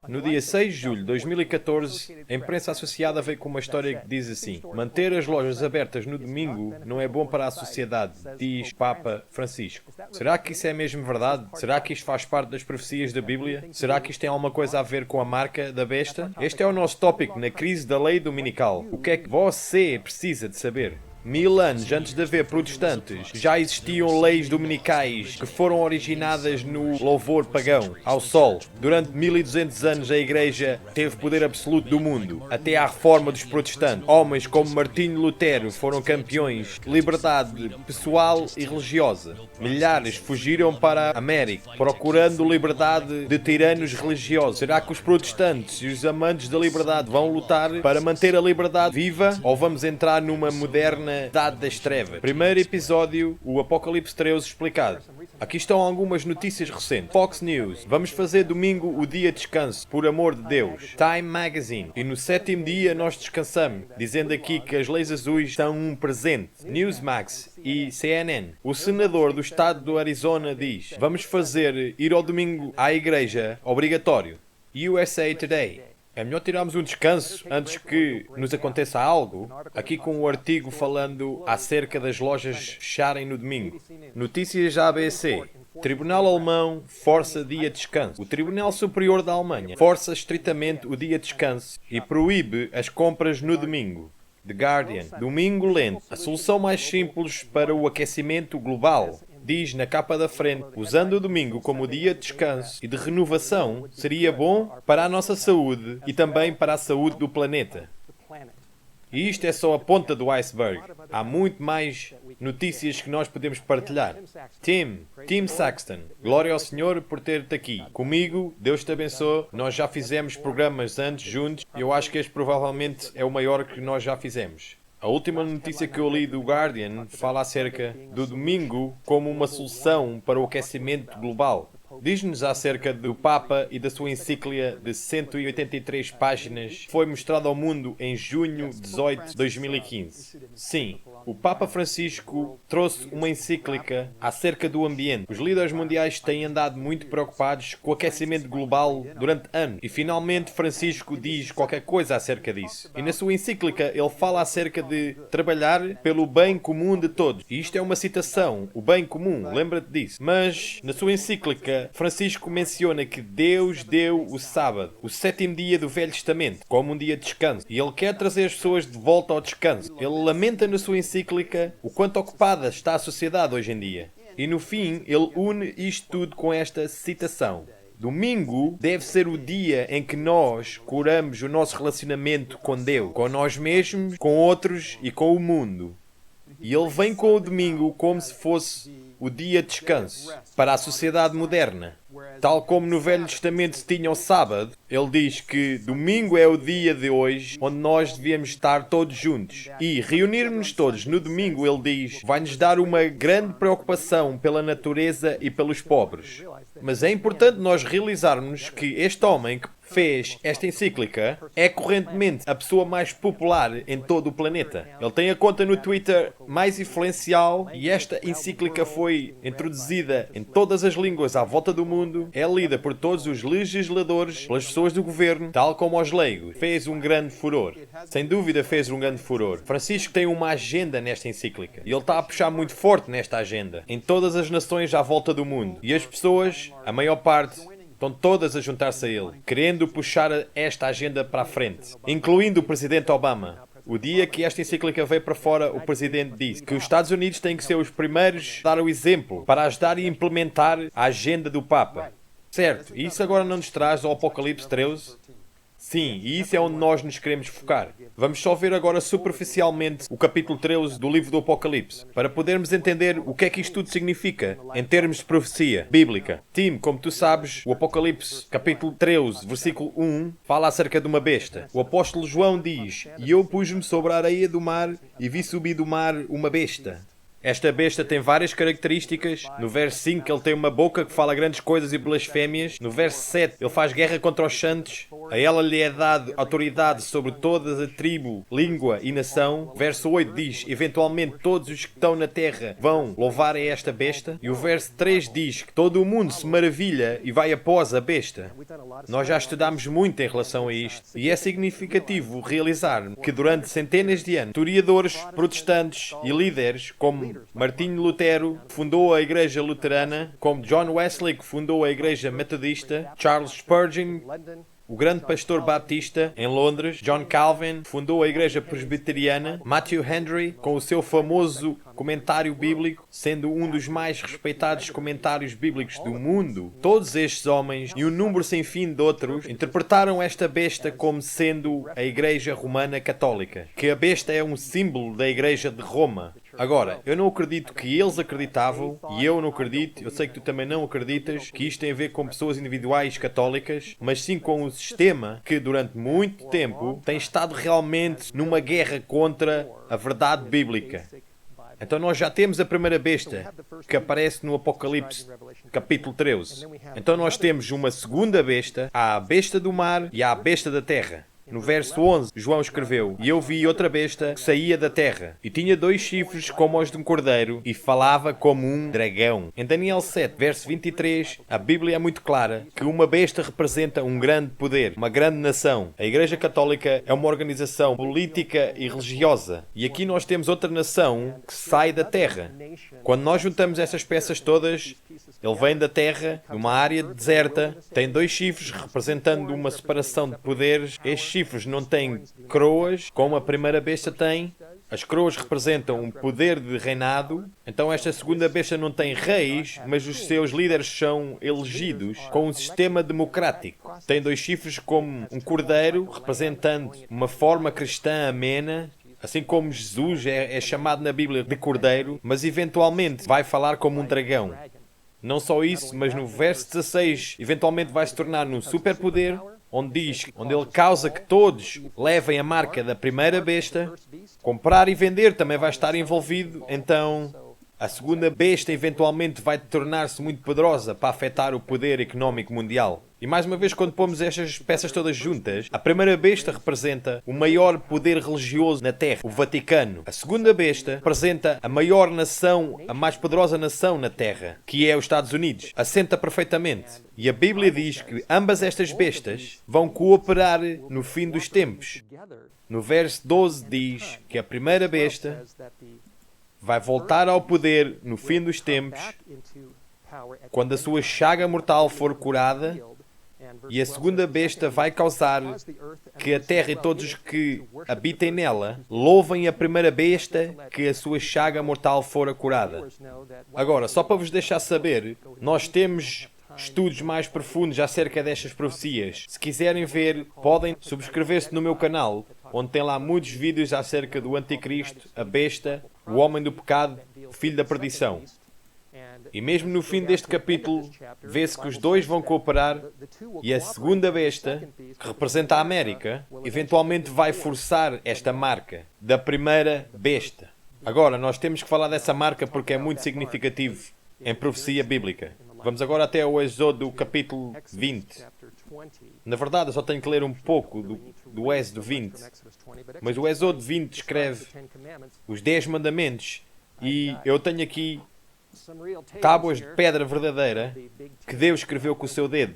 No dia 6 de julho de 2014, a imprensa associada veio com uma história que diz assim: manter as lojas abertas no domingo não é bom para a sociedade, diz Papa Francisco. Será que isso é mesmo verdade? Será que isto faz parte das profecias da Bíblia? Será que isto tem alguma coisa a ver com a marca da besta? Este é o nosso tópico na crise da lei dominical. O que é que você precisa de saber? 1000 anos antes de haver protestantes, já existiam leis dominicais que foram originadas no louvor pagão ao sol. Durante 1200 anos a Igreja teve poder absoluto do mundo, até à reforma dos protestantes. Homens como Martinho Lutero foram campeões de liberdade pessoal e religiosa. Milhares fugiram para a América, procurando liberdade de tiranos religiosos. Será que os protestantes e os amantes da liberdade vão lutar para manter a liberdade viva? Ou vamos entrar numa moderna Idade das Trevas? Primeiro episódio, o Apocalipse 13 explicado. Aqui estão algumas notícias recentes. Fox News. Vamos fazer domingo o dia de descanso, por amor de Deus. Time Magazine. E no 7º dia nós descansamos, dizendo aqui que as leis azuis são um presente. Newsmax e CNN. O senador do estado do Arizona diz: vamos fazer ir ao domingo à igreja obrigatório. USA Today. É melhor tirarmos um descanso antes que nos aconteça algo. Aqui com o artigo falando acerca das lojas fecharem no domingo. Notícias ABC. Tribunal Alemão força dia de descanso. O Tribunal Superior da Alemanha força estritamente o dia de descanso e proíbe as compras no domingo. The Guardian. Domingo lento. A solução mais simples para o aquecimento global. Diz na capa da frente: usando o domingo como dia de descanso e de renovação, seria bom para a nossa saúde e também para a saúde do planeta. E isto é só a ponta do iceberg. Há muito mais notícias que nós podemos partilhar. Tim Saxton, glória ao Senhor por ter-te aqui. Comigo, Deus te abençoe. Nós já fizemos programas antes juntos. Eu acho que este provavelmente é o maior que nós já fizemos. A última notícia que eu li do Guardian fala acerca do domingo como uma solução para o aquecimento global. Diz-nos acerca do Papa e da sua encíclica de 183 páginas que foi mostrada ao mundo em junho 18 de 2015. Sim, o Papa Francisco trouxe uma encíclica acerca do ambiente. Os líderes mundiais têm andado muito preocupados com o aquecimento global durante anos. E finalmente Francisco diz qualquer coisa acerca disso. E na sua encíclica ele fala acerca de trabalhar pelo bem comum de todos. E isto é uma citação, o bem comum, lembra-te disso. Mas na sua encíclica Francisco menciona que Deus deu o sábado, o 7º dia do Velho Testamento, como um dia de descanso. E ele quer trazer as pessoas de volta ao descanso. Ele lamenta na sua encíclica o quanto ocupada está a sociedade hoje em dia. E no fim, ele une isto tudo com esta citação: domingo deve ser o dia em que nós curamos o nosso relacionamento com Deus, com nós mesmos, com outros e com o mundo. E ele vem com o domingo como se fosse o dia de descanso para a sociedade moderna. Tal como no Velho Testamento se tinha o sábado, ele diz que domingo é o dia de hoje onde nós devíamos estar todos juntos. E reunirmos-nos todos no domingo, ele diz, vai-nos dar uma grande preocupação pela natureza e pelos pobres. Mas é importante nós realizarmos que este homem que fez esta encíclica é correntemente a pessoa mais popular em todo o planeta. Ele tem a conta no Twitter mais influencial e esta encíclica foi introduzida em todas as línguas à volta do mundo. É lida por todos os legisladores, pelas pessoas do governo, tal como aos leigos. Fez um grande furor. Sem dúvida fez um grande furor. Francisco tem uma agenda nesta encíclica e ele está a puxar muito forte nesta agenda em todas as nações à volta do mundo. E as pessoas, a maior parte, estão todas a juntar-se a ele, querendo puxar esta agenda para a frente, incluindo o Presidente Obama. O dia que esta encíclica veio para fora, o Presidente disse que os Estados Unidos têm que ser os primeiros a dar o exemplo para ajudar e implementar a agenda do Papa. Certo, e isso agora não nos traz ao Apocalipse 13? Sim, e isso é onde nós nos queremos focar. Vamos só ver agora superficialmente o capítulo 13 do livro do Apocalipse, para podermos entender o que é que isto tudo significa, em termos de profecia bíblica. Tim, como tu sabes, o Apocalipse, capítulo 13, versículo 1, fala acerca de uma besta. O apóstolo João diz: e eu pus-me sobre a areia do mar e vi subir do mar uma besta. Esta besta tem várias características. No verso 5 ele tem uma boca que fala grandes coisas e blasfémias. No verso 7 ele faz guerra contra os santos. A ela lhe é dado autoridade sobre toda a tribo, língua e nação. Verso 8 diz, eventualmente todos os que estão na terra vão louvar a esta besta. E o verso 3 diz que todo o mundo se maravilha e vai após a besta. Nós já estudámos muito em relação a isto. E é significativo realizar que durante centenas de anos, historiadores protestantes e líderes como Martinho Lutero, que fundou a Igreja Luterana, como John Wesley, que fundou a Igreja Metodista, Charles Spurgeon, o grande pastor batista em Londres, John Calvin, fundou a Igreja Presbiteriana, Matthew Henry, com o seu famoso comentário bíblico, sendo um dos mais respeitados comentários bíblicos do mundo. Todos estes homens, e um número sem fim de outros, interpretaram esta besta como sendo a Igreja Romana Católica, que a besta é um símbolo da Igreja de Roma. Agora, eu não acredito que eles acreditavam, e eu não acredito, eu sei que tu também não acreditas, que isto tem a ver com pessoas individuais católicas, mas sim com um sistema que durante muito tempo tem estado realmente numa guerra contra a verdade bíblica. Então nós já temos a primeira besta, que aparece no Apocalipse, capítulo 13. Então nós temos uma segunda besta, há a besta do mar e há a besta da terra. No verso 11, João escreveu, e eu vi outra besta que saía da terra, e tinha 2 chifres como os de um cordeiro, e falava como um dragão. Em Daniel 7, verso 23, a Bíblia é muito clara que uma besta representa um grande poder, uma grande nação. A Igreja Católica é uma organização política e religiosa, e aqui nós temos outra nação que sai da terra. Quando nós juntamos essas peças todas, ele vem da terra, numa área deserta, tem 2 chifres representando uma separação de poderes. Estes chifres não têm coroas, como a primeira besta tem. As coroas representam um poder de reinado. Então esta segunda besta não tem reis, mas os seus líderes são elegidos com um sistema democrático. Tem 2 chifres como um cordeiro, representando uma forma cristã amena. Assim como Jesus é chamado na Bíblia de cordeiro, mas eventualmente vai falar como um dragão. Não só isso, mas no verso 16, eventualmente vai se tornar num superpoder, onde ele causa que todos levem a marca da primeira besta. Comprar e vender também vai estar envolvido, então a segunda besta eventualmente vai tornar-se muito poderosa para afetar o poder económico mundial. E mais uma vez, quando pomos estas peças todas juntas, a primeira besta representa o maior poder religioso na Terra, o Vaticano. A segunda besta representa a maior nação, a mais poderosa nação na Terra, que é os Estados Unidos. Assenta perfeitamente. E a Bíblia diz que ambas estas bestas vão cooperar no fim dos tempos. No verso 12 diz que a primeira besta vai voltar ao poder no fim dos tempos, quando a sua chaga mortal for curada, e a segunda besta vai causar que a terra e todos os que habitem nela louvem a primeira besta que a sua chaga mortal fora curada. Agora, só para vos deixar saber, nós temos estudos mais profundos acerca destas profecias. Se quiserem ver, podem subscrever-se no meu canal, onde tem lá muitos vídeos acerca do Anticristo, a besta, o homem do pecado, o filho da perdição. E mesmo no fim deste capítulo, vê-se que os 2 vão cooperar e a segunda besta, que representa a América, eventualmente vai forçar esta marca da primeira besta. Agora, nós temos que falar dessa marca porque é muito significativo em profecia bíblica. Vamos agora até ao Êxodo capítulo 20. Na verdade, eu só tenho que ler um pouco do Êxodo 20. Mas o Êxodo 20 escreve os 10 mandamentos e eu tenho aqui tábuas de pedra verdadeira que Deus escreveu com o seu dedo.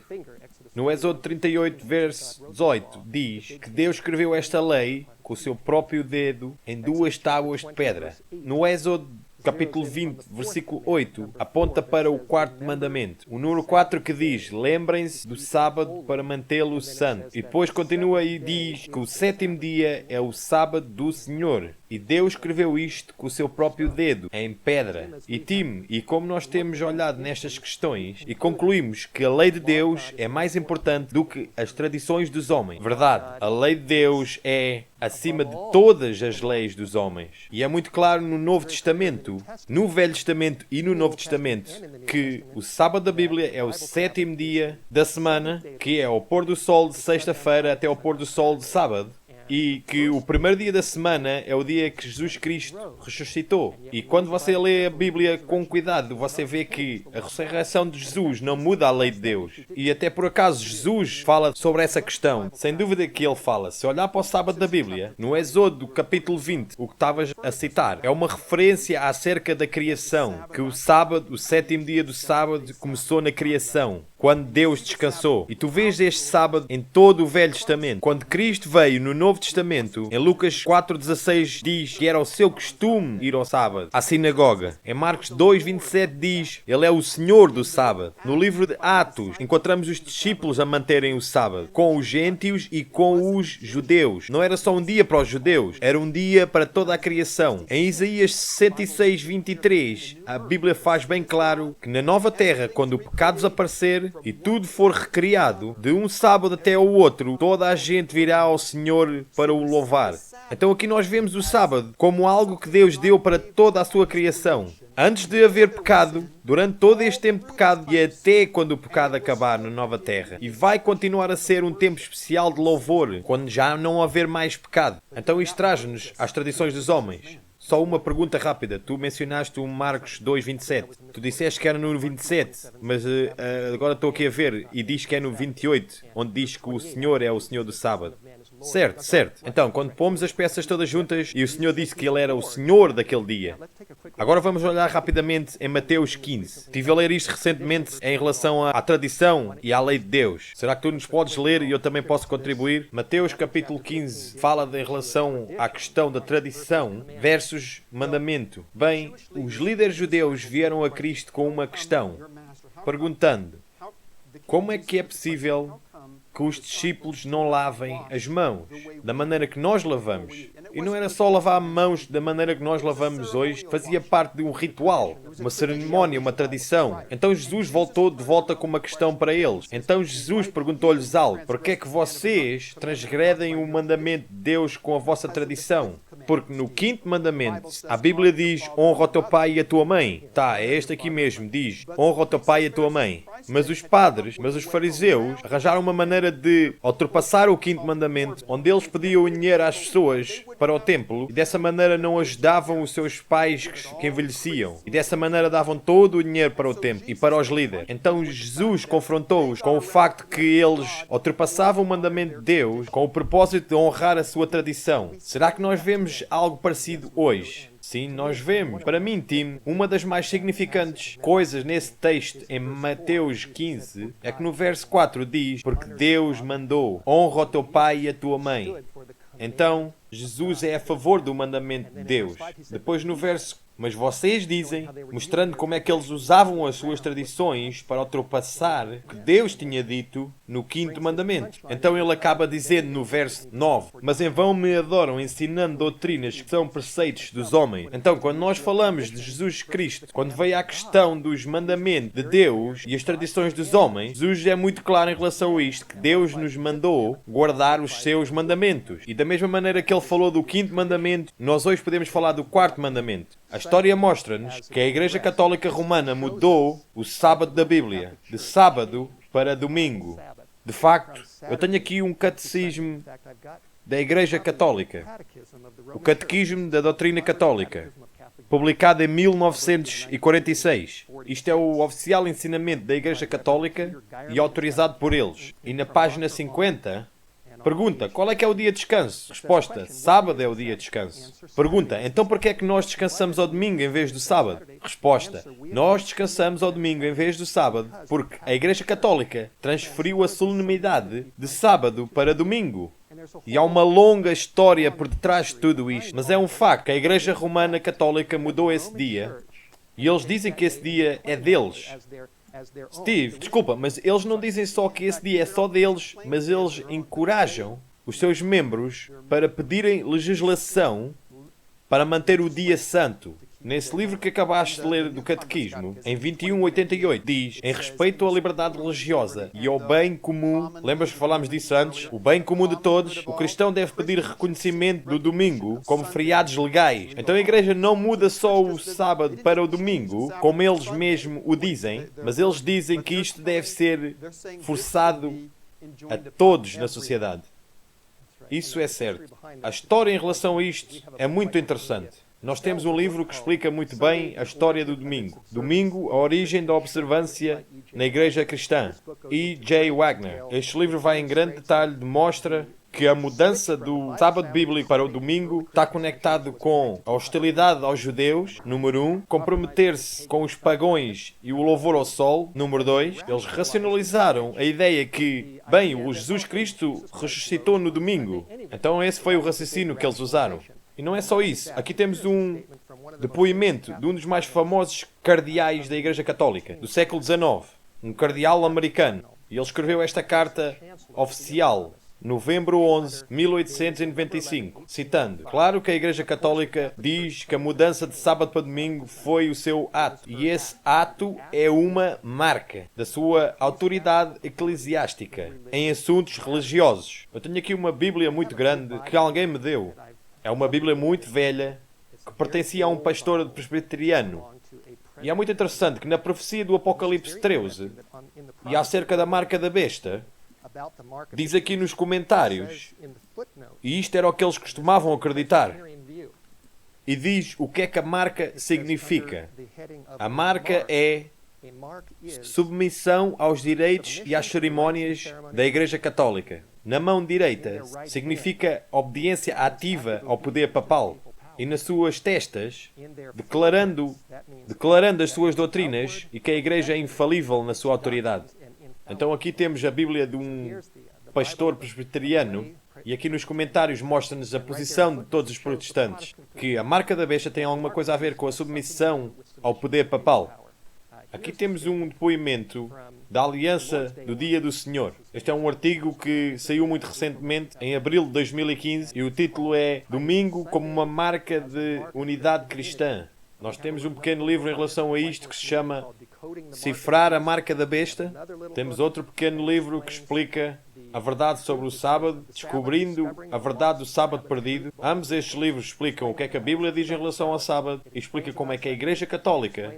No Êxodo 38, verso 18, diz que Deus escreveu esta lei com o seu próprio dedo em 2 tábuas de pedra. No Êxodo capítulo 20, versículo 8, aponta para o 4º mandamento. O número 4 que diz, lembrem-se do sábado para mantê-lo santo. E depois continua e diz que o 7º dia é o sábado do Senhor. E Deus escreveu isto com o seu próprio dedo, em pedra. E como nós temos olhado nestas questões e concluímos que a lei de Deus é mais importante do que as tradições dos homens. Verdade, a lei de Deus é acima de todas as leis dos homens. E é muito claro no Novo Testamento, no Velho Testamento e no Novo Testamento, que o sábado da Bíblia é o 7º dia da semana, que é ao pôr do sol de sexta-feira até ao pôr do sol de sábado. e que o primeiro dia da semana é o dia que Jesus Cristo ressuscitou. E quando você lê a Bíblia com cuidado, você vê que a ressurreição de Jesus não muda a lei de Deus. E até por acaso Jesus fala sobre essa questão. Sem dúvida que ele fala. Se olhar para o sábado da Bíblia, no Êxodo capítulo 20, o que estavas a citar, é uma referência acerca da criação. Que o sábado, o sétimo dia do sábado, começou na criação, quando Deus descansou. E tu vês este sábado em todo o Velho Testamento. Quando Cristo veio no Novo Testamento, em Lucas 4,16 diz que era o seu costume ir ao sábado, à sinagoga. Em Marcos 2,27 diz, ele é o Senhor do sábado. No livro de Atos, encontramos os discípulos a manterem o sábado, com os gentios e com os judeus. Não era só um dia para os judeus, era um dia para toda a criação. Em Isaías 66,23, a Bíblia faz bem claro que na nova terra, quando o pecado desaparecer e tudo for recriado, de um sábado até o outro, toda a gente virá ao Senhor para o louvar. Então aqui nós vemos o sábado como algo que Deus deu para toda a sua criação. Antes de haver pecado, durante todo este tempo de pecado e até quando o pecado acabar na nova terra. E vai continuar a ser um tempo especial de louvor, quando já não haver mais pecado. Então isto traz-nos às tradições dos homens. Só uma pergunta rápida. Tu mencionaste o Marcos 2,27. Tu disseste que era no 27, mas agora estou aqui a ver e diz que é no 28, onde diz que o Senhor é o Senhor do sábado. Certo, certo. Então, quando pomos as peças todas juntas e o Senhor disse que Ele era o Senhor daquele dia. Agora vamos olhar rapidamente em Mateus 15. Estive a ler isto recentemente em relação à tradição e à lei de Deus. Será que tu nos podes ler e eu também posso contribuir? Mateus capítulo 15 fala em relação à questão da tradição versus mandamento. Bem, os líderes judeus vieram a Cristo com uma questão, perguntando: como é que é possível que os discípulos não lavem as mãos da maneira que nós lavamos? E não era só lavar mãos da maneira que nós lavamos hoje, fazia parte de um ritual, uma cerimónia, uma tradição. Então Jesus voltou de volta com uma questão para eles. Então Jesus perguntou-lhes algo: por que é que vocês transgredem o mandamento de Deus com a vossa tradição? Porque no quinto mandamento, a Bíblia diz: honra o teu pai e a tua mãe. Tá, é este aqui mesmo, diz: honra o teu pai e a tua mãe. Mas os padres, os fariseus, arranjaram uma maneira de ultrapassar o quinto mandamento, onde eles pediam dinheiro às pessoas para o templo, e dessa maneira não ajudavam os seus pais que envelheciam. E dessa maneira davam todo o dinheiro para o templo e para os líderes. Então Jesus confrontou-os com o facto que eles ultrapassavam o mandamento de Deus com o propósito de honrar a sua tradição. Será que nós vemos algo parecido hoje? Sim, nós vemos. Para mim, Tim, uma das mais significantes coisas nesse texto em Mateus 15 é que no verso 4 diz: porque Deus mandou, honra o teu pai e a tua mãe. Então, Jesus é a favor do mandamento de Deus. Depois no verso: mas vocês dizem, mostrando como é que eles usavam as suas tradições para ultrapassar o que Deus tinha dito no quinto mandamento. Então ele acaba dizendo no verso 9: mas em vão me adoram, ensinando doutrinas que são preceitos dos homens. Então, quando nós falamos de Jesus Cristo, quando veio à questão dos mandamentos de Deus e as tradições dos homens, Jesus é muito claro em relação a isto, que Deus nos mandou guardar os seus mandamentos. E da mesma maneira que ele falou do quinto mandamento, nós hoje podemos falar do quarto mandamento. A história mostra-nos que a Igreja Católica Romana mudou o sábado da Bíblia, de sábado para domingo. De facto, eu tenho aqui um catecismo da Igreja Católica, o Catequismo da Doutrina Católica, publicado em 1946. Isto é o oficial ensinamento da Igreja Católica e autorizado por eles. E na página 50... pergunta: qual é que é o dia de descanso? Resposta: sábado é o dia de descanso. Pergunta: então por que é que nós descansamos ao domingo em vez do sábado? Resposta: nós descansamos ao domingo em vez do sábado porque a Igreja Católica transferiu a solenidade de sábado para domingo. E há uma longa história por detrás de tudo isto, mas é um facto que a Igreja Romana Católica mudou esse dia e eles dizem que esse dia é deles. Steve, desculpa, mas eles não dizem só que esse dia é só deles, mas eles encorajam os seus membros para pedirem legislação para manter o dia santo. Nesse livro que acabaste de ler do Catequismo, em 2188, diz: em respeito à liberdade religiosa e ao bem comum, lembras que falámos disso antes? O bem comum de todos, o cristão deve pedir reconhecimento do domingo como feriados legais. Então a Igreja não muda só o sábado para o domingo, como eles mesmos o dizem, mas eles dizem que isto deve ser forçado a todos na sociedade. Isso é certo. A história em relação a isto é muito interessante. Nós temos um livro que explica muito bem a história do domingo. Domingo, a origem da observância na Igreja Cristã. E. J. Wagner. Este livro vai em grande detalhe, demonstra que a mudança do sábado bíblico para o domingo está conectado com a hostilidade aos judeus, número 1, comprometer-se com os pagões e o louvor ao sol, número 2. Eles racionalizaram a ideia que, bem, o Jesus Cristo ressuscitou no domingo. Então esse foi o raciocínio que eles usaram. E não é só isso. Aqui temos um depoimento de um dos mais famosos cardeais da Igreja Católica, do século XIX, um cardeal americano. E ele escreveu esta carta oficial, novembro 11, 1895, citando: claro que a Igreja Católica diz que a mudança de sábado para domingo foi o seu ato, e esse ato é uma marca da sua autoridade eclesiástica em assuntos religiosos. Eu tenho aqui uma Bíblia muito grande que alguém me deu. É uma Bíblia muito velha que pertencia a um pastor presbiteriano. E é muito interessante que na profecia do Apocalipse 13 e acerca da marca da besta, diz aqui nos comentários, e isto era o que eles costumavam acreditar, e diz o que é que a marca significa. A marca é submissão aos direitos e às cerimónias da Igreja Católica. Na mão direita significa obediência ativa ao poder papal. E nas suas testas, declarando as suas doutrinas e que a Igreja é infalível na sua autoridade. Então aqui temos a Bíblia de um pastor presbiteriano e aqui nos comentários mostra-nos a posição de todos os protestantes, que a marca da besta tem alguma coisa a ver com a submissão ao poder papal. Aqui temos um depoimento da Aliança do Dia do Senhor. Este é um artigo que saiu muito recentemente, em abril de 2015, e o título é Domingo como uma marca de unidade cristã. Nós temos um pequeno livro em relação a isto que se chama Cifrar a Marca da Besta. Temos outro pequeno livro que explica a verdade sobre o sábado, descobrindo a verdade do sábado perdido. Ambos estes livros explicam o que é que a Bíblia diz em relação ao sábado e explica como é que a Igreja Católica,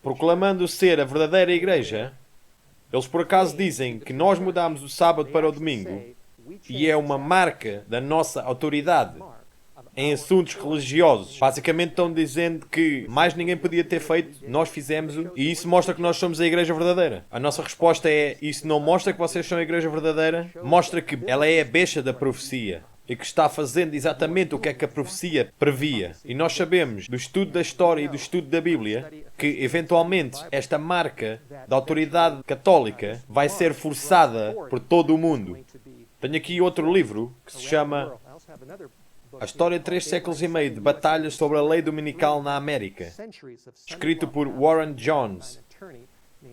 proclamando ser a verdadeira Igreja, eles por acaso dizem que nós mudamos o sábado para o domingo e é uma marca da nossa autoridade em assuntos religiosos. Basicamente estão dizendo que mais ninguém podia ter feito, nós fizemos-o, e isso mostra que nós somos a Igreja verdadeira. A nossa resposta é, isso não mostra que vocês são a Igreja verdadeira, mostra que ela é a besta da profecia e que está fazendo exatamente o que é que a profecia previa. E nós sabemos, do estudo da história e do estudo da Bíblia, que eventualmente esta marca da autoridade católica vai ser forçada por todo o mundo. Tenho aqui outro livro que se chama A História de 3 séculos e meio de batalhas sobre a lei dominical na América, escrito por Warren Jones.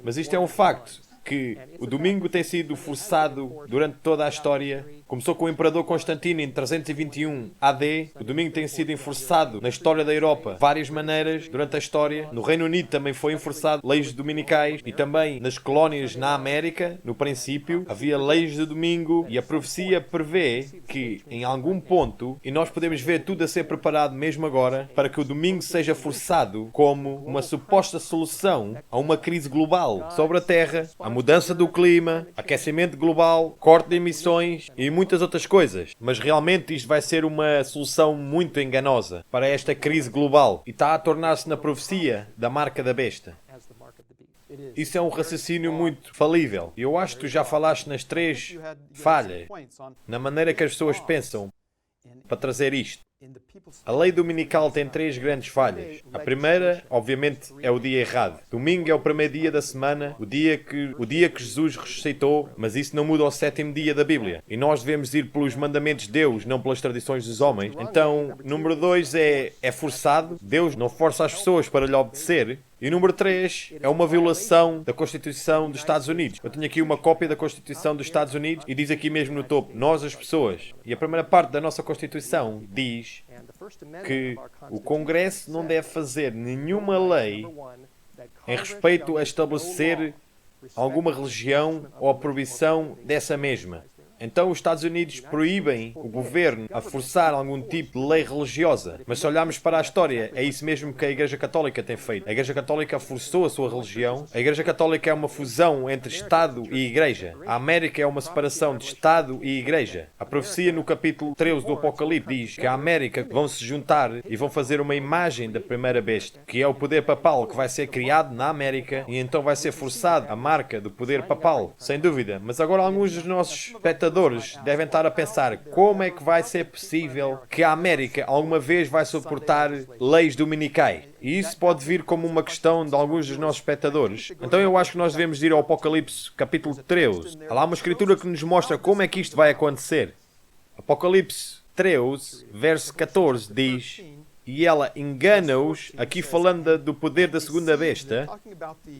Mas isto é um facto, que o domingo tem sido forçado durante toda a história. Começou com o Imperador Constantino em 321 AD. O domingo tem sido enforçado na história da Europa de várias maneiras durante a história. No Reino Unido também foi enforçado leis dominicais e também nas colónias na América, no princípio, havia leis de domingo e a profecia prevê que em algum ponto, e nós podemos ver tudo a ser preparado mesmo agora, para que o domingo seja forçado como uma suposta solução a uma crise global sobre a Terra, a mudança do clima, aquecimento global, corte de emissões e muitas outras coisas. Mas realmente isto vai ser uma solução muito enganosa para esta crise global e está a tornar-se na profecia da marca da besta. Isso é um raciocínio muito falível. E eu acho que tu já falaste nas 3 falhas, na maneira que as pessoas pensam para trazer isto. A lei dominical tem 3 grandes falhas. A primeira, obviamente, é o dia errado. Domingo é o primeiro dia da semana, o dia que Jesus ressuscitou, mas isso não muda ao 7º dia da Bíblia. E nós devemos ir pelos mandamentos de Deus, não pelas tradições dos homens. Então, número 2 é forçado. Deus não força as pessoas para lhe obedecer. E número 3 é uma violação da Constituição dos Estados Unidos. Eu tenho aqui uma cópia da Constituição dos Estados Unidos e diz aqui mesmo no topo, nós as pessoas. E a primeira parte da nossa Constituição diz que o Congresso não deve fazer nenhuma lei em respeito a estabelecer alguma religião ou a proibição dessa mesma. Então os Estados Unidos proíbem o governo a forçar algum tipo de lei religiosa. Mas se olharmos para a história, é isso mesmo que a Igreja Católica tem feito. A Igreja Católica forçou a sua religião. A Igreja Católica é uma fusão entre Estado e Igreja. A América é uma separação de Estado e Igreja. A profecia no capítulo 13 do Apocalipse diz que a América vão se juntar e vão fazer uma imagem da primeira besta, que é o poder papal que vai ser criado na América e então vai ser forçado a marca do poder papal, sem dúvida. Mas agora alguns dos nossos espectadores devem estar a pensar como é que vai ser possível que a América alguma vez vai suportar leis dominicais. E isso pode vir como uma questão de alguns dos nossos espectadores. Então eu acho que nós devemos ir ao Apocalipse capítulo 13. Há lá uma escritura que nos mostra como é que isto vai acontecer. Apocalipse 13, verso 14 diz: e ela engana-os, aqui falando do poder da segunda besta,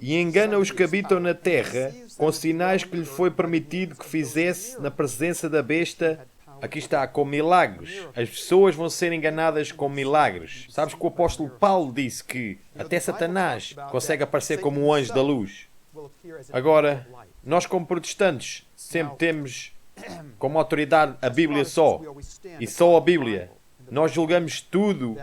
e engana os que habitam na terra com sinais que lhe foi permitido que fizesse na presença da besta. Aqui está, com milagres. As pessoas vão ser enganadas com milagres. Sabes que o apóstolo Paulo disse que até Satanás consegue aparecer como um anjo da luz. Agora, nós como protestantes sempre temos como autoridade a Bíblia só. E só a Bíblia. Nós julgamos tudo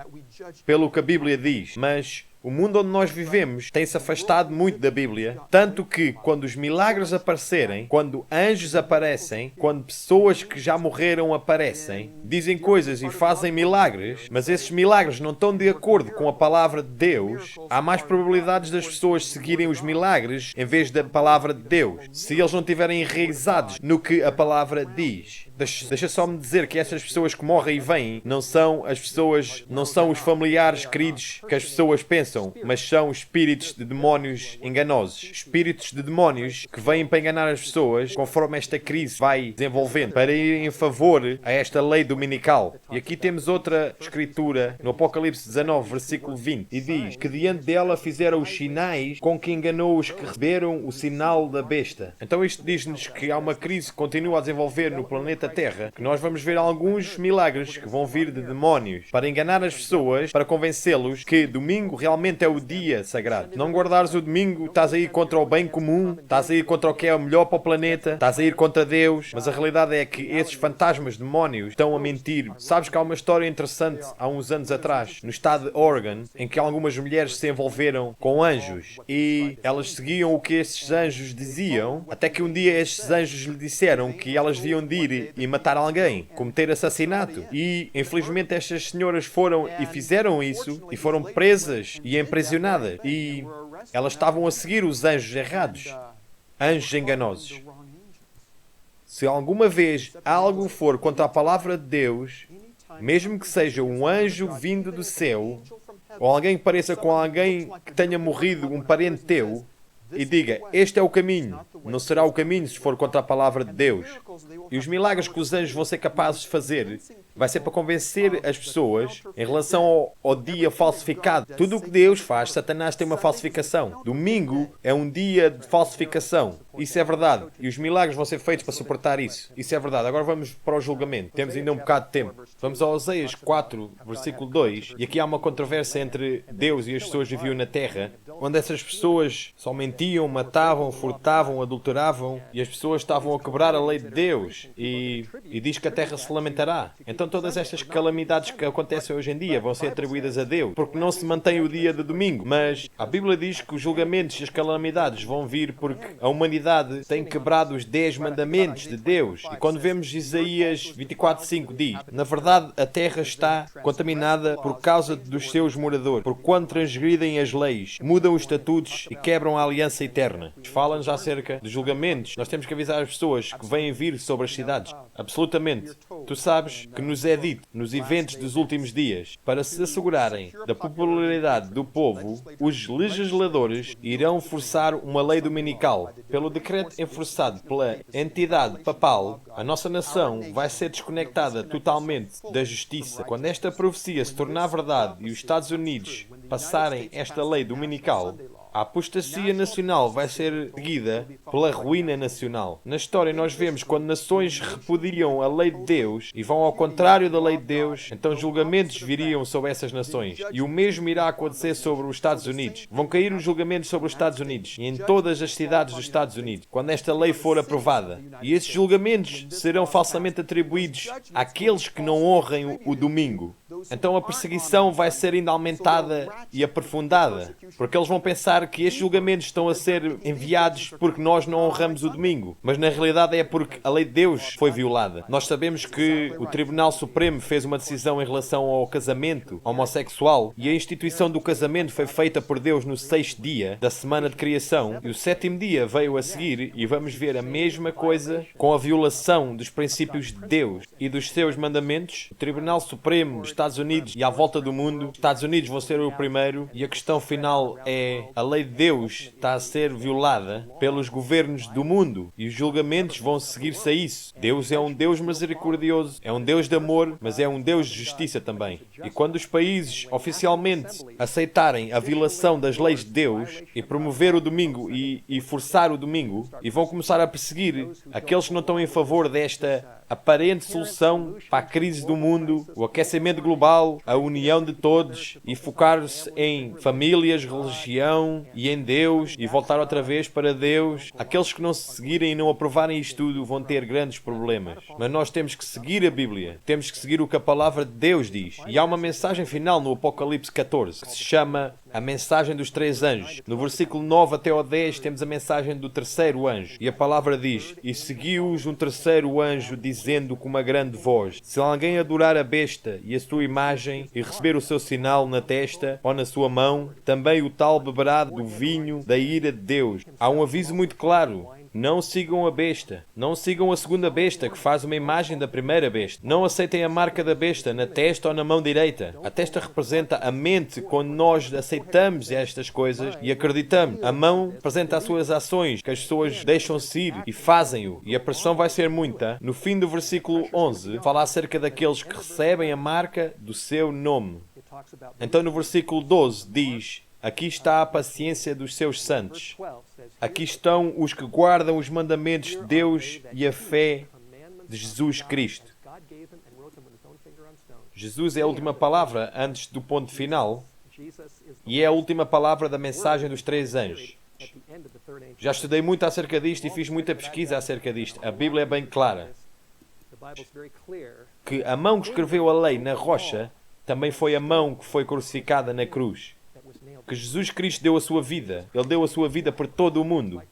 pelo que a Bíblia diz, mas o mundo onde nós vivemos tem-se afastado muito da Bíblia, tanto que quando os milagres aparecerem, quando anjos aparecem, quando pessoas que já morreram aparecem, dizem coisas e fazem milagres, mas esses milagres não estão de acordo com a palavra de Deus, há mais probabilidades das pessoas seguirem os milagres em vez da palavra de Deus, se eles não estiverem enraizados no que a palavra diz. Deixa só me dizer que essas pessoas que morrem e vêm não são as pessoas, não são os familiares queridos que as pessoas pensam, mas são espíritos de demónios enganosos. Espíritos de demónios que vêm para enganar as pessoas conforme esta crise vai desenvolvendo, para ir em favor a esta lei dominical. E aqui temos outra escritura no Apocalipse 19, versículo 20, e diz que diante dela fizeram os sinais com que enganou os que receberam o sinal da besta. Então isto diz-nos que há uma crise que continua a desenvolver no planeta Terra, que nós vamos ver alguns milagres que vão vir de demónios para enganar as pessoas, para convencê-los que domingo realmente é o dia sagrado. Não guardares o domingo, estás a ir contra o bem comum, estás a ir contra o que é o melhor para o planeta, estás a ir contra Deus, mas a realidade é que esses fantasmas demónios estão a mentir. Sabes que há uma história interessante há uns anos atrás, no estado de Oregon, em que algumas mulheres se envolveram com anjos e elas seguiam o que esses anjos diziam, até que um dia esses anjos lhe disseram que elas deviam de ir e matar alguém, cometer assassinato. E, infelizmente, estas senhoras foram e fizeram isso e foram presas e aprisionadas. E elas estavam a seguir os anjos errados, anjos enganosos. Se alguma vez algo for contra a palavra de Deus, mesmo que seja um anjo vindo do céu, ou alguém que pareça com alguém que tenha morrido, um parente teu, e diga, este é o caminho, não será o caminho se for contra a palavra de Deus. E os milagres que os anjos vão ser capazes de fazer vai ser para convencer as pessoas em relação ao dia falsificado. Tudo o que Deus faz, Satanás tem uma falsificação. Domingo é um dia de falsificação. Isso é verdade. E os milagres vão ser feitos para suportar isso. Isso é verdade. Agora vamos para o julgamento. Temos ainda um bocado de tempo. Vamos a Oséias 4, versículo 2. E aqui há uma controvérsia entre Deus e as pessoas que viviam na terra, onde essas pessoas só mentiam, matavam, furtavam, adulteravam, e as pessoas estavam a quebrar a lei de Deus. E diz que a terra se lamentará. Então todas estas calamidades que acontecem hoje em dia vão ser atribuídas a Deus, porque não se mantém o dia de domingo. Mas a Bíblia diz que os julgamentos e as calamidades vão vir porque a humanidade tem quebrado os 10 mandamentos de Deus. E quando vemos Isaías 24:5 diz, na verdade a terra está contaminada por causa dos seus moradores, por quando transgridem as leis, mudam os estatutos e quebram a aliança eterna. Fala-nos acerca de julgamentos. Nós temos que avisar as pessoas que vêm vir sobre as cidades. Absolutamente. Tu sabes que nos é dito nos eventos dos últimos dias, para se assegurarem da popularidade do povo, os legisladores irão forçar uma lei dominical. Pelo decreto enforçado pela entidade papal, a nossa nação vai ser desconectada totalmente da justiça. Quando esta profecia se tornar verdade e os Estados Unidos passarem esta lei dominical, A apostasia nacional vai ser seguida pela ruína nacional. Na história nós vemos quando nações repudiam a lei de Deus e vão ao contrário da lei de Deus, então julgamentos viriam sobre essas nações. E o mesmo irá acontecer sobre os Estados Unidos. Vão cair os julgamentos sobre os Estados Unidos e em todas as cidades dos Estados Unidos, quando esta lei for aprovada. E esses julgamentos serão falsamente atribuídos àqueles que não honrem o domingo. Então a perseguição vai ser ainda aumentada e aprofundada, porque eles vão pensar que estes julgamentos estão a ser enviados porque nós não honramos o domingo, mas na realidade é porque a lei de Deus foi violada. Nós sabemos que o Tribunal Supremo fez uma decisão em relação ao casamento homossexual e a instituição do casamento foi feita por Deus no 6º dia da semana de criação e o 7º dia veio a seguir e vamos ver a mesma coisa com a violação dos princípios de Deus e dos seus mandamentos. O Tribunal Supremo dos Estados Unidos e à volta do mundo, os Estados Unidos vão ser o primeiro e a questão final é a lei de Deus está a ser violada pelos governos do mundo e os julgamentos vão seguir-se a isso. Deus é um Deus misericordioso, é um Deus de amor, mas é um Deus de justiça também. E quando os países oficialmente aceitarem a violação das leis de Deus e promover o domingo e forçar o domingo e vão começar a perseguir aqueles que não estão em favor desta aparente solução para a crise do mundo, o aquecimento global, a união de todos e focar-se em famílias, religião e em Deus e voltar outra vez para Deus. Aqueles que não se seguirem e não aprovarem isto tudo vão ter grandes problemas. Mas nós temos que seguir a Bíblia, temos que seguir o que a palavra de Deus diz. E há uma mensagem final no Apocalipse 14 que se chama a mensagem dos 3 anjos. No versículo 9 até ao 10 temos a mensagem do 3º anjo. E a palavra diz: E seguiu-os um 3º anjo, dizendo com uma grande voz: Se alguém adorar a besta e a sua imagem e receber o seu sinal na testa ou na sua mão, também o tal beberá do vinho da ira de Deus. Há um aviso muito claro. Não sigam a besta. Não sigam a segunda besta, que faz uma imagem da primeira besta. Não aceitem a marca da besta na testa ou na mão direita. A testa representa a mente quando nós aceitamos estas coisas e acreditamos. A mão representa as suas ações, que as pessoas deixam-se ir e fazem-o. E a pressão vai ser muita. No fim do versículo 11, fala acerca daqueles que recebem a marca do seu nome. Então no versículo 12 diz: Aqui está a paciência dos seus santos. Aqui estão os que guardam os mandamentos de Deus e a fé de Jesus Cristo. Jesus é a última palavra antes do ponto final e é a última palavra da mensagem dos 3 anjos. Já estudei muito acerca disto e fiz muita pesquisa acerca disto. A Bíblia é bem clara que a mão que escreveu a lei na rocha também foi a mão que foi crucificada na cruz. Que Jesus Cristo deu a sua vida. Ele deu a sua vida por todo o mundo,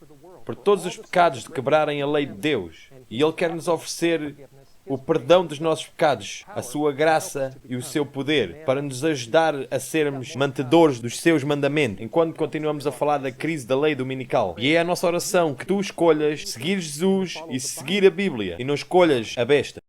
por todos os pecados de quebrarem a lei de Deus. E Ele quer nos oferecer o perdão dos nossos pecados, a sua graça e o seu poder, para nos ajudar a sermos mantedores dos seus mandamentos, enquanto continuamos a falar da crise da lei dominical. E é a nossa oração que tu escolhas seguir Jesus e seguir a Bíblia, e não escolhas a besta.